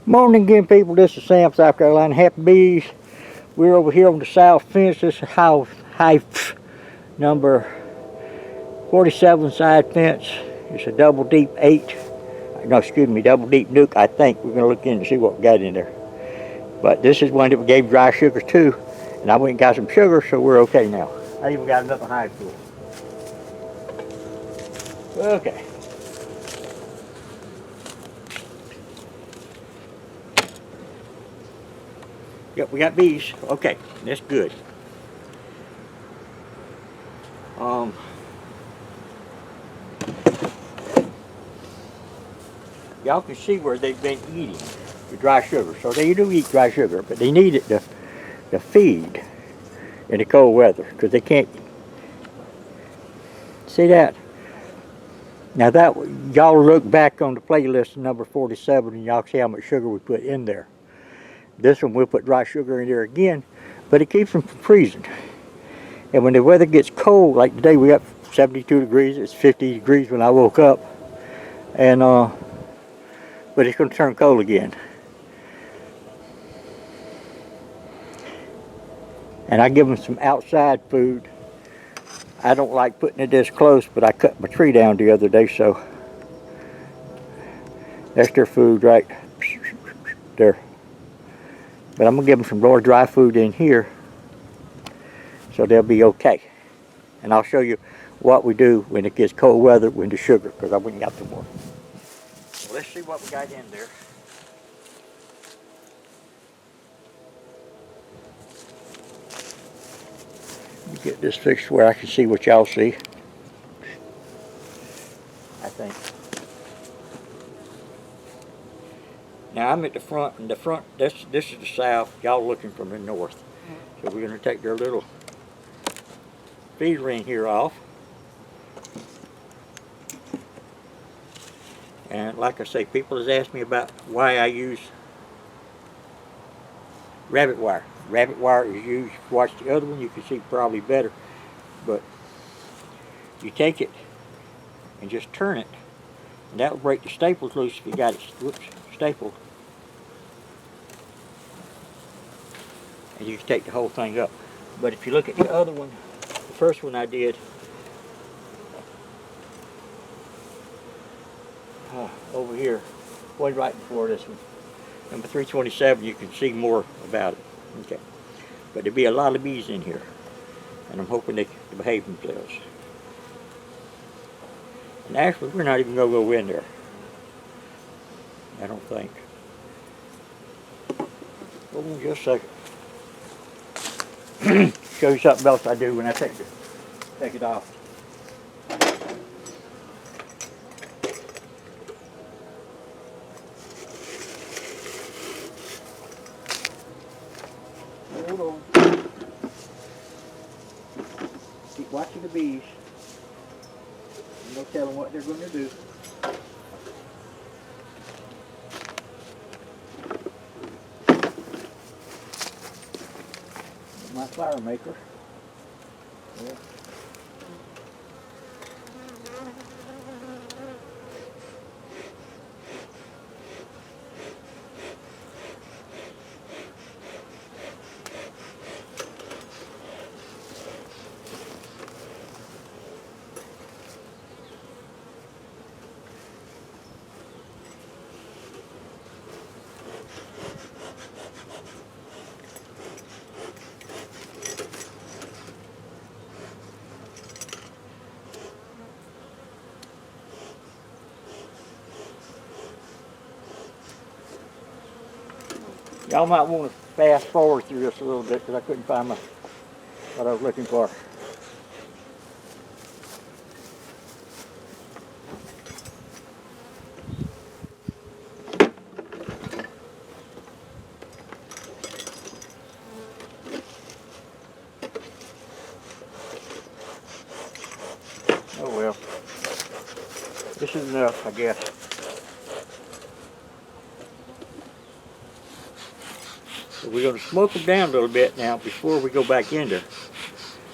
Morning again, people. This is Sam, South Carolina. Happy bees. We're over here on the south fence. This is hive number 47 side fence. It's a double deep 8. No, excuse me, double deep nuke. I think we're going to look in and see what we got in there. But this is one that we gave dry sugar to, and I went and got some sugar, so we're okay now. I even got another hive full. Okay. Yep, we got bees. Okay, that's good. Y'all can see where they've been eating the dry sugar. So they do eat dry sugar, but they need it to feed in the cold weather because they can't. See that? Now that y'all look back on the playlist number 47 and y'all see how much sugar we put in there. This one we'll put dry sugar in there again, but it keeps them from freezing. And when the weather gets cold, like today we got 72 degrees, it's 50 degrees when I woke up, and but it's going to turn cold again. And I give them some outside food. I don't like putting it this close, but I cut my tree down the other day, so that's their food right there. But I'm going to give them some more dry food in here so they'll be okay. And I'll show you what we do when it gets cold weather with the sugar, because I wouldn't got some more. So let's see what we got in there. Let me get this fixed where I can see what y'all see. I think. Now I'm at the front, and this is the south. Y'all looking from the north. So we're going to take their little feed ring here off. And like I say, people has asked me about why I use rabbit wire. Rabbit wire is used. Watch the other one, you can see probably better. But you take it and just turn it, and that will break the staples loose if you got it stapled. And you can take the whole thing up. But if you look at the other one, the first one I did, over here, one right before this one, number 327, you can see more about it. Okay, but there'll be a lot of bees in here, and I'm hoping they can behave themselves. And actually, we're not even going to go in there, I don't think. Hold on just a second. Show you something else I do when I take it off. Hold on. Keep watching the bees. No telling what they're going to do. My flower maker. Yeah. Y'all might want to fast forward through this a little bit because I couldn't find what I was looking for. Oh well, this is enough, I guess. So we're going to smoke them down a little bit now before we go back in there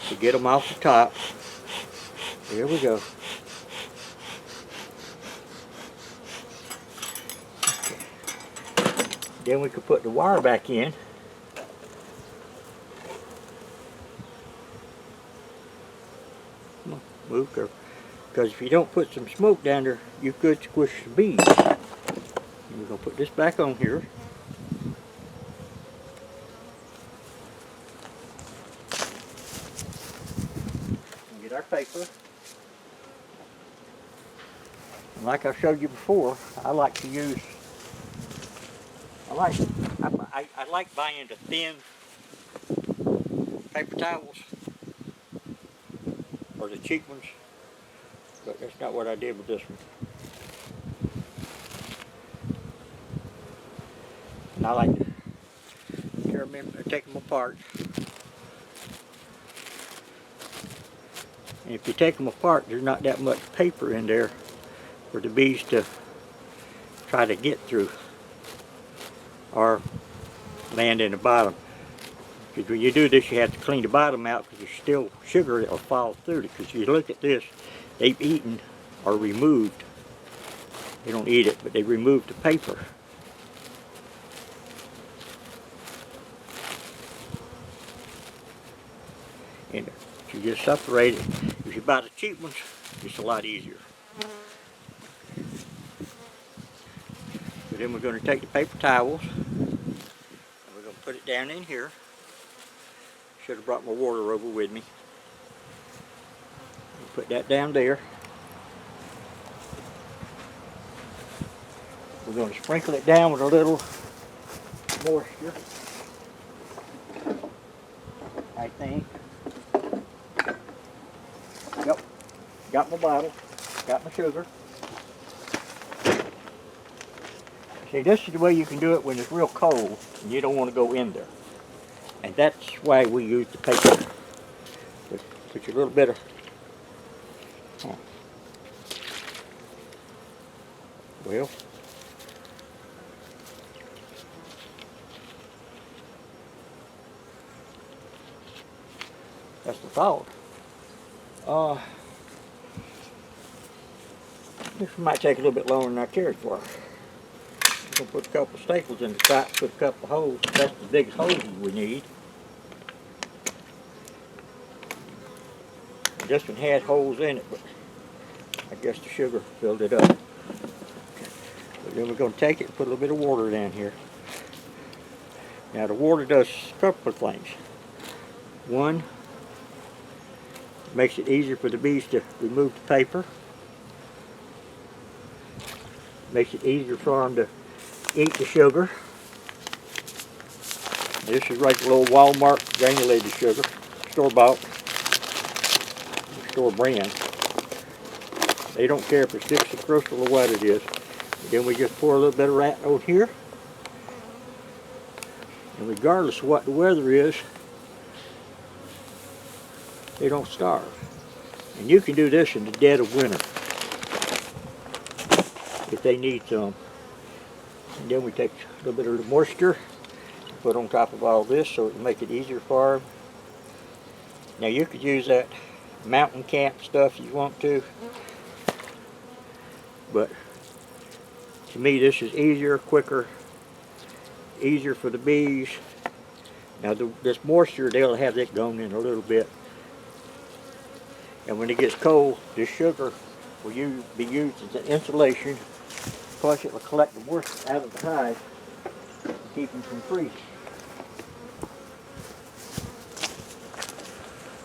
to get them off the top. Here we go. Then we could put the wire back in. Come on, move, girl. Because if you don't put some smoke down there, you could squish the bees. And we're going to put this back on here. And get our paper. And like I showed you before, I like to use, I like buying the thin paper towels, or the cheap ones, but that's not what I did with this one. And I like to tear them in, take them apart. And if you take them apart, there's not that much paper in there for the bees to try to get through or land in the bottom. Because when you do this, you have to clean the bottom out because there's still sugar that will fall through it. Because you look at this, they've eaten or removed. They don't eat it, but they removed the paper. And if you just separate it, if you buy the cheap ones, it's a lot easier. So then we're going to take the paper towels and we're going to put it down in here. Should have brought my water over with me. Put that down there. We're going to sprinkle it down with a little moisture, I think. Yep, got my bottle, got my sugar. See, this is the way you can do it when it's real cold and you don't want to go in there. And that's why we use the paper. Put your little bit of, well, that's the thought. This might take a little bit longer than I cared for. I'm going to put a couple of staples in the top, put a couple of holes. That's the biggest holes we need. This one had holes in it, but I guess the sugar filled it up. But then we're going to take it and put a little bit of water down here. Now the water does a couple of things. One, it makes it easier for the bees to remove the paper. Makes it easier for them to eat the sugar. This is like a little Walmart granulated sugar, store-bought, store brand. They don't care if it's Dixie Crystal or what it is. Then we just pour a little bit of rat on here. And regardless of what the weather is, they don't starve. And you can do this in the dead of winter if they need some. And then we take a little bit of the moisture, put on top of all this so it will make it easier for them. Now you could use that mountain camp stuff if you want to, but to me this is easier, quicker, easier for the bees. Now this moisture, they'll have that gone in a little bit, and when it gets cold, this sugar will be used as an insulation. Plus it will collect the moisture out of the hive and keep them from freezing.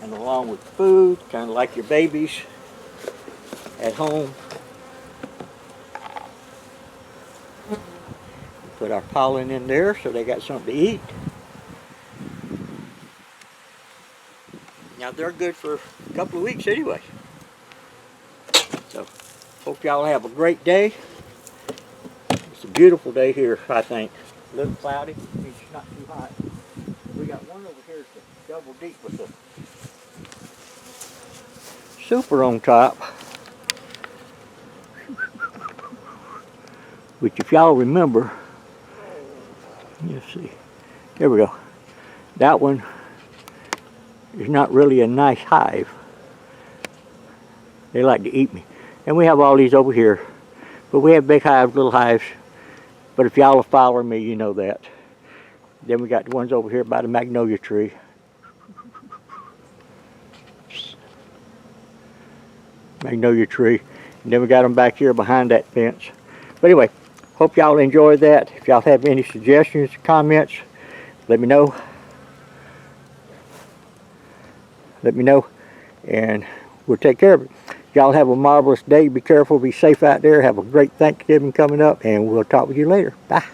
And along with food, kind of like your babies at home. We put our pollen in there so they got something to eat. Now they're good for a couple of weeks anyway. So, hope y'all have a great day. It's a beautiful day here, I think. A little cloudy, it's not too hot. We got one over here that's double deep with the super on top. Which if y'all remember, let's see, there we go. That one is not really a nice hive. They like to eat me. And we have all these over here. But we have big hives, little hives. But if y'all are following me, you know that. Then we got the ones over here by the magnolia tree. Magnolia tree. And then we got them back here behind that fence. But anyway, hope y'all enjoyed that. If y'all have any suggestions, comments, let me know. Let me know, and we'll take care of it. Y'all have a marvelous day. Be careful. Be safe out there. Have a great Thanksgiving coming up, and we'll talk with you later. Bye.